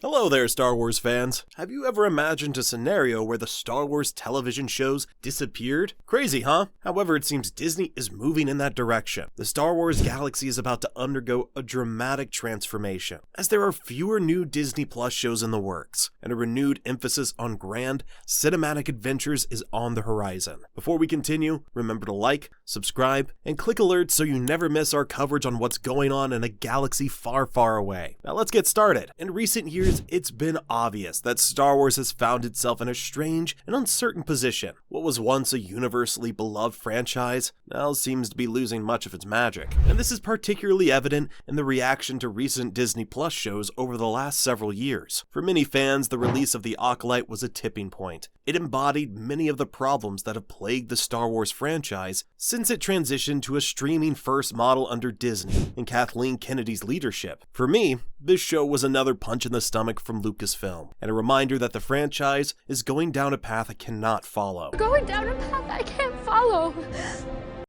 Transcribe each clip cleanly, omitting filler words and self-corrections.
Hello there, Star Wars fans. Have you ever imagined a scenario where the Star Wars television shows disappeared? Crazy, huh? However, it seems Disney is moving in that direction. The Star Wars galaxy is about to undergo a dramatic transformation, as there are fewer new Disney Plus shows in the works, and a renewed emphasis on grand, cinematic adventures is on the horizon. Before we continue, remember to like, subscribe, and click alerts so you never miss our coverage on what's going on in a galaxy far, far away. Now let's get started. In recent years, it's been obvious that Star Wars has found itself in a strange and uncertain position. What was once a universally beloved franchise now seems to be losing much of its magic. And this is particularly evident in the reaction to recent Disney Plus shows over the last several years. For many fans, the release of The Acolyte was a tipping point. It embodied many of the problems that have plagued the Star Wars franchise since it transitioned to a streaming-first model under Disney and Kathleen Kennedy's leadership. For me, this show was another punch in the stomach from Lucasfilm, and a reminder that the franchise is going down a path I cannot follow. Going down a path I can't follow.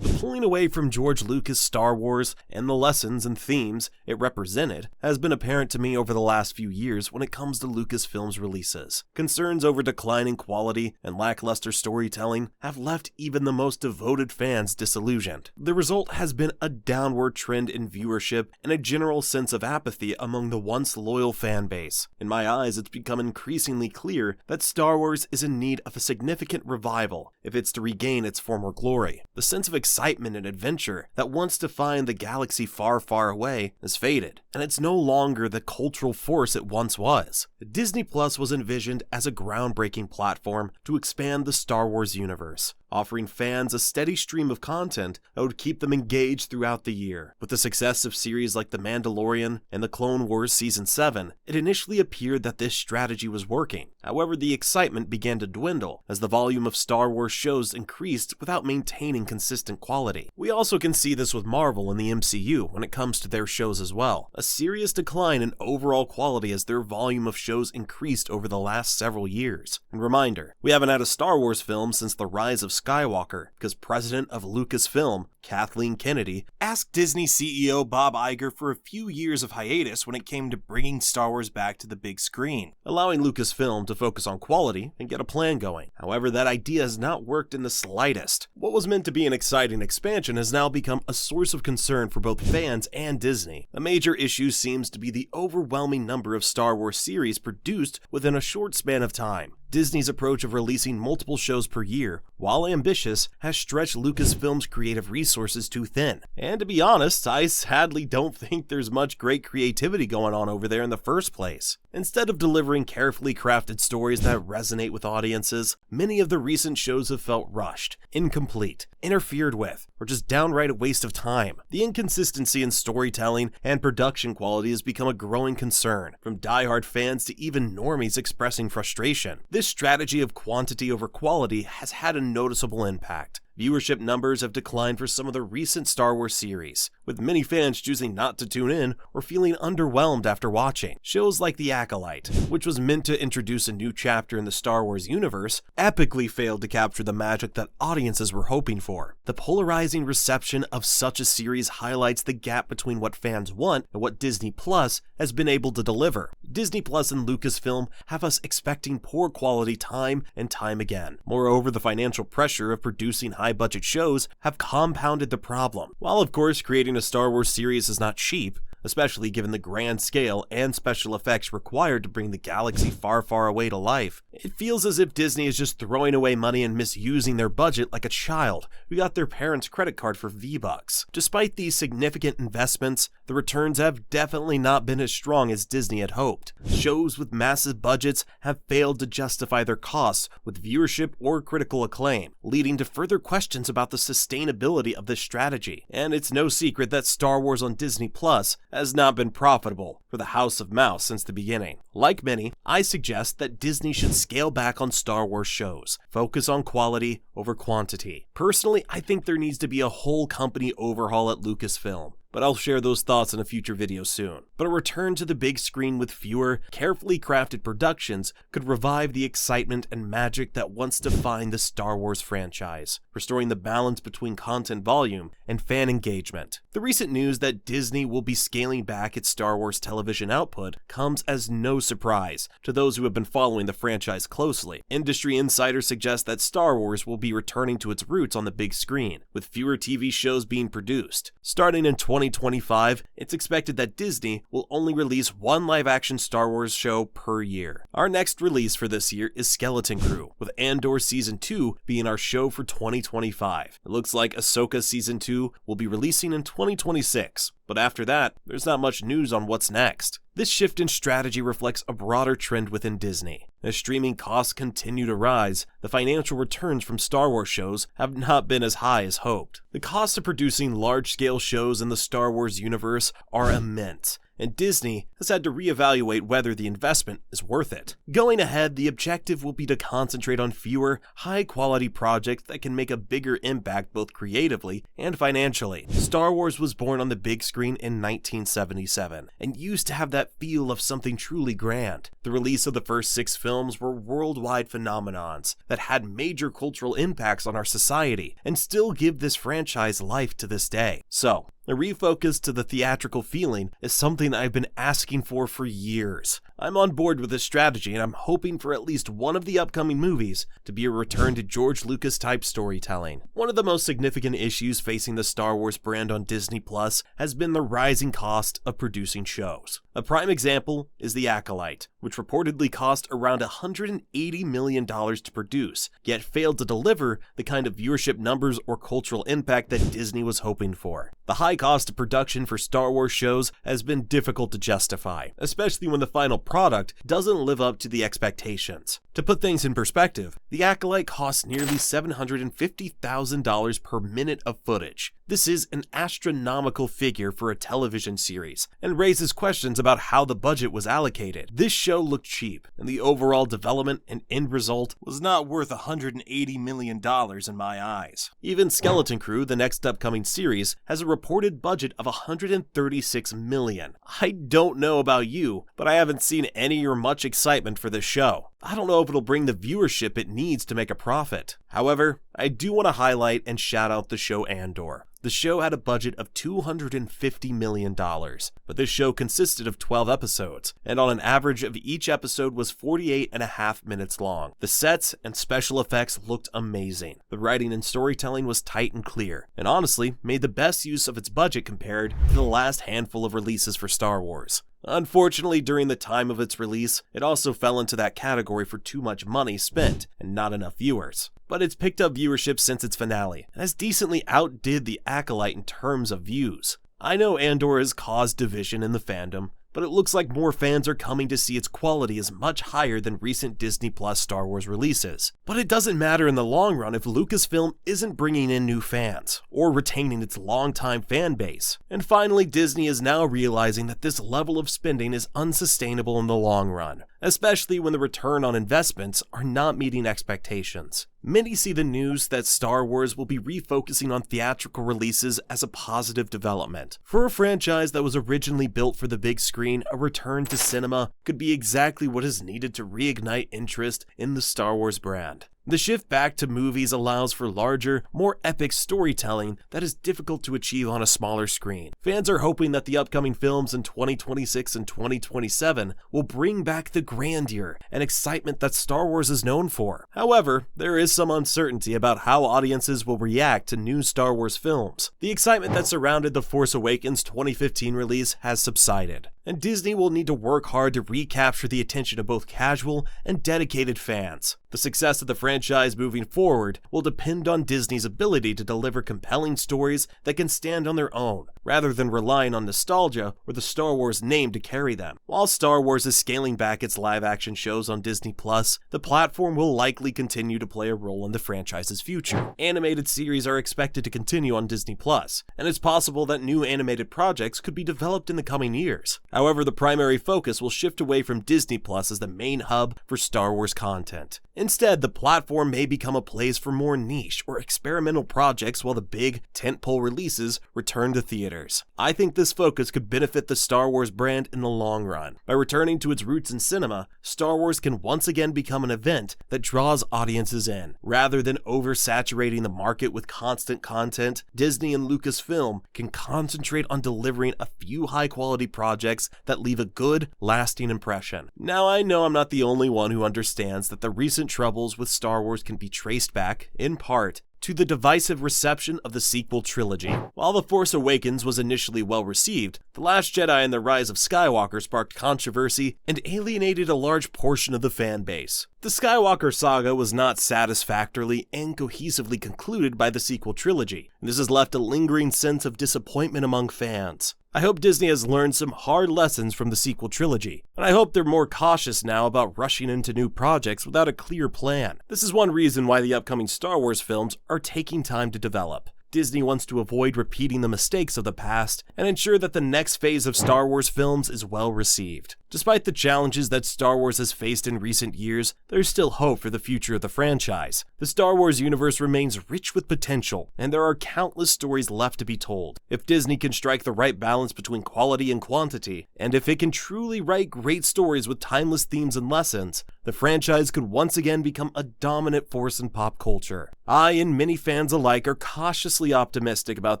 The pulling away from George Lucas' Star Wars and the lessons and themes it represented has been apparent to me over the last few years when it comes to Lucasfilm's releases. Concerns over declining quality and lackluster storytelling have left even the most devoted fans disillusioned. The result has been a downward trend in viewership and a general sense of apathy among the once loyal fan base. In my eyes, it's become increasingly clear that Star Wars is in need of a significant revival if it's to regain its former glory. The sense of excitement and adventure that once defined the galaxy far, far away has faded, and it's no longer the cultural force it once was. Disney Plus was envisioned as a groundbreaking platform to expand the Star Wars universe, offering fans a steady stream of content that would keep them engaged throughout the year. With the success of series like The Mandalorian and The Clone Wars Season 7, it initially appeared that this strategy was working. However, the excitement began to dwindle as the volume of Star Wars shows increased without maintaining consistent quality. We also can see this with Marvel and the MCU when it comes to their shows as well. A serious decline in overall quality as their volume of shows increased over the last several years. And reminder, we haven't had a Star Wars film since The Rise of Skywalker, because president of Lucasfilm, Kathleen Kennedy, asked Disney CEO Bob Iger for a few years of hiatus when it came to bringing Star Wars back to the big screen, allowing Lucasfilm to focus on quality and get a plan going. However, that idea has not worked in the slightest. What was meant to be an exciting expansion has now become a source of concern for both fans and Disney. A major issue seems to be the overwhelming number of Star Wars series produced within a short span of time. Disney's approach of releasing multiple shows per year, while ambitious, has stretched Lucasfilm's creative resources too thin. And to be honest, I sadly don't think there's much great creativity going on over there in the first place. Instead of delivering carefully crafted stories that resonate with audiences, many of the recent shows have felt rushed, incomplete, interfered with, or just downright a waste of time. The inconsistency in storytelling and production quality has become a growing concern, from diehard fans to even normies expressing frustration. This strategy of quantity over quality has had a noticeable impact. Viewership numbers have declined for some of the recent Star Wars series, with many fans choosing not to tune in or feeling underwhelmed after watching. Shows like The Acolyte, which was meant to introduce a new chapter in the Star Wars universe, epically failed to capture the magic that audiences were hoping for. The polarizing reception of such a series highlights the gap between what fans want and what Disney Plus has been able to deliver. Disney Plus and Lucasfilm have us expecting poor quality time and time again. Moreover, the financial pressure of producing high-budget shows have compounded the problem. While of course creating a Star Wars series is not cheap, especially given the grand scale and special effects required to bring the galaxy far, far away to life, it feels as if Disney is just throwing away money and misusing their budget like a child who got their parents' credit card for V-Bucks. Despite these significant investments, the returns have definitely not been as strong as Disney had hoped. Shows with massive budgets have failed to justify their costs with viewership or critical acclaim, leading to further questions about the sustainability of this strategy. And it's no secret that Star Wars on Disney Plus has not been profitable for the House of Mouse since the beginning. Like many, I suggest that Disney should scale back on Star Wars shows, focus on quality over quantity. Personally, I think there needs to be a whole company overhaul at Lucasfilm. but I'll share those thoughts in a future video soon. But a return to the big screen with fewer, carefully crafted productions could revive the excitement and magic that once defined the Star Wars franchise, restoring the balance between content volume and fan engagement. The recent news that Disney will be scaling back its Star Wars television output comes as no surprise to those who have been following the franchise closely. Industry insiders suggest that Star Wars will be returning to its roots on the big screen, with fewer TV shows being produced. Starting in 2025, it's expected that Disney will only release one live-action Star Wars show per year. Our next release for this year is Skeleton Crew, with Andor Season 2 being our show for 2025. It looks like Ahsoka Season 2 will be releasing in 2026, but after that, there's not much news on what's next. This shift in strategy reflects a broader trend within Disney. As streaming costs continue to rise, the financial returns from Star Wars shows have not been as high as hoped. The cost of producing large-scale shows in the Star Wars universe are immense, and Disney has had to reevaluate whether the investment is worth it. Going ahead, the objective will be to concentrate on fewer, high-quality projects that can make a bigger impact both creatively and financially. Star Wars was born on the big screen in 1977, and used to have that feel of something truly grand. The release of the first 6 films were worldwide phenomenons that had major cultural impacts on our society, and still give this franchise life to this day. So, a refocus to the theatrical feeling is something I've been asking for years. I'm on board with this strategy, and I'm hoping for at least one of the upcoming movies to be a return to George Lucas type storytelling. One of the most significant issues facing the Star Wars brand on Disney Plus has been the rising cost of producing shows. A prime example is The Acolyte, which reportedly cost around $180 million to produce, yet failed to deliver the kind of viewership numbers or cultural impact that Disney was hoping for. The high cost of production for Star Wars shows has been difficult to justify, especially when the final product doesn't live up to the expectations. To put things in perspective, The Acolyte costs nearly $750,000 per minute of footage. This is an astronomical figure for a television series, and raises questions about how the budget was allocated. This show looked cheap, and the overall development and end result was not worth $180 million in my eyes. Even Skeleton Crew, the next upcoming series, has a reported budget of $136 million. I don't know about you, but I haven't seen any or much excitement for this show. I don't know if it'll bring the viewership it needs to make a profit. However, I do want to highlight and shout out the show Andor. The show had a budget of $250 million, but this show consisted of 12 episodes, and on an average of each episode was 48.5 minutes long. The sets and special effects looked amazing. The writing and storytelling was tight and clear, and honestly made the best use of its budget compared to the last handful of releases for Star Wars. Unfortunately, during the time of its release, it also fell into that category for too much money spent and not enough viewers. But it's picked up viewership since its finale, and has decently outdid The Acolyte in terms of views. I know Andor has caused division in the fandom, but it looks like more fans are coming to see its quality is much higher than recent Disney Plus Star Wars releases. But it doesn't matter in the long run if Lucasfilm isn't bringing in new fans, or retaining its longtime fan base. And finally, Disney is now realizing that this level of spending is unsustainable in the long run, especially when the return on investments are not meeting expectations. Many see the news that Star Wars will be refocusing on theatrical releases as a positive development. For a franchise that was originally built for the big screen, a return to cinema could be exactly what is needed to reignite interest in the Star Wars brand. The shift back to movies allows for larger, more epic storytelling that is difficult to achieve on a smaller screen. Fans are hoping that the upcoming films in 2026 and 2027 will bring back the grandeur and excitement that Star Wars is known for. However, there is some uncertainty about how audiences will react to new Star Wars films. The excitement that surrounded The Force Awakens' 2015 release has subsided, and Disney will need to work hard to recapture the attention of both casual and dedicated fans. The success of the franchise moving forward will depend on Disney's ability to deliver compelling stories that can stand on their own, rather than relying on nostalgia or the Star Wars name to carry them. While Star Wars is scaling back its live-action shows on Disney Plus, the platform will likely continue to play a role in the franchise's future. Animated series are expected to continue on Disney Plus, and it's possible that new animated projects could be developed in the coming years. However, the primary focus will shift away from Disney Plus as the main hub for Star Wars content. Instead, the platform may become a place for more niche or experimental projects while the big, tentpole releases return to theaters. I think this focus could benefit the Star Wars brand in the long run. By returning to its roots in cinema, Star Wars can once again become an event that draws audiences in. Rather than oversaturating the market with constant content, Disney and Lucasfilm can concentrate on delivering a few high-quality projects that leave a good, lasting impression. Now, I know I'm not the only one who understands that the recent troubles with Star Wars can be traced back, in part, to the divisive reception of the sequel trilogy. While The Force Awakens was initially well received, The Last Jedi and The Rise of Skywalker sparked controversy and alienated a large portion of the fan base. The Skywalker saga was not satisfactorily and cohesively concluded by the sequel trilogy, and this has left a lingering sense of disappointment among fans. I hope Disney has learned some hard lessons from the sequel trilogy, and I hope they're more cautious now about rushing into new projects without a clear plan. This is one reason why the upcoming Star Wars films are taking time to develop. Disney wants to avoid repeating the mistakes of the past and ensure that the next phase of Star Wars films is well received. Despite the challenges that Star Wars has faced in recent years, there's still hope for the future of the franchise. The Star Wars universe remains rich with potential, and there are countless stories left to be told. If Disney can strike the right balance between quality and quantity, and if it can truly write great stories with timeless themes and lessons, the franchise could once again become a dominant force in pop culture. I and many fans alike are cautiously optimistic about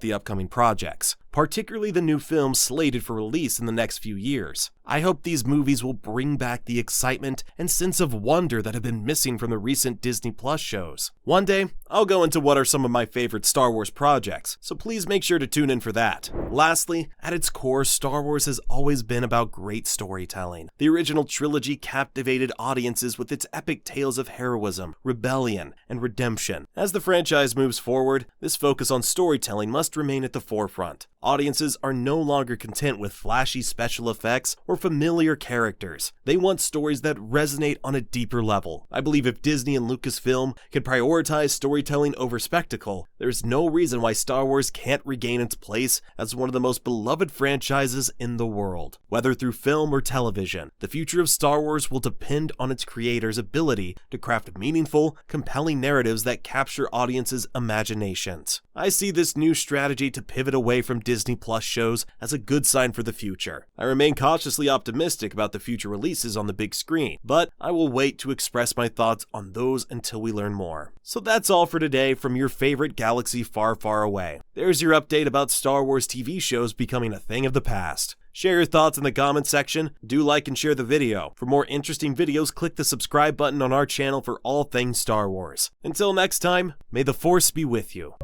the upcoming projects, particularly the new films slated for release in the next few years. I hope these movies will bring back the excitement and sense of wonder that have been missing from the recent Disney Plus shows. One day, I'll go into what are some of my favorite Star Wars projects, so please make sure to tune in for that. Lastly, at its core, Star Wars has always been about great storytelling. The original trilogy captivated audiences with its epic tales of heroism, rebellion, and redemption. As the franchise moves forward, this focus on storytelling must remain at the forefront. Audiences are no longer content with flashy special effects or familiar characters. They want stories that resonate on a deeper level. I believe if Disney and Lucasfilm can prioritize storytelling over spectacle, there's no reason why Star Wars can't regain its place as one of the most beloved franchises in the world. Whether through film or television, the future of Star Wars will depend on its creators' ability to craft meaningful, compelling narratives that capture audiences' imaginations. I see this new strategy to pivot away from Disney Plus shows as a good sign for the future. I remain cautiously optimistic about the future releases on the big screen, but I will wait to express my thoughts on those until we learn more. So that's all for today from your favorite galaxy far, far away. There's your update about Star Wars TV shows becoming a thing of the past. Share your thoughts in the comments section, do like and share the video. For more interesting videos, click the subscribe button on our channel for all things Star Wars. Until next time, may the Force be with you.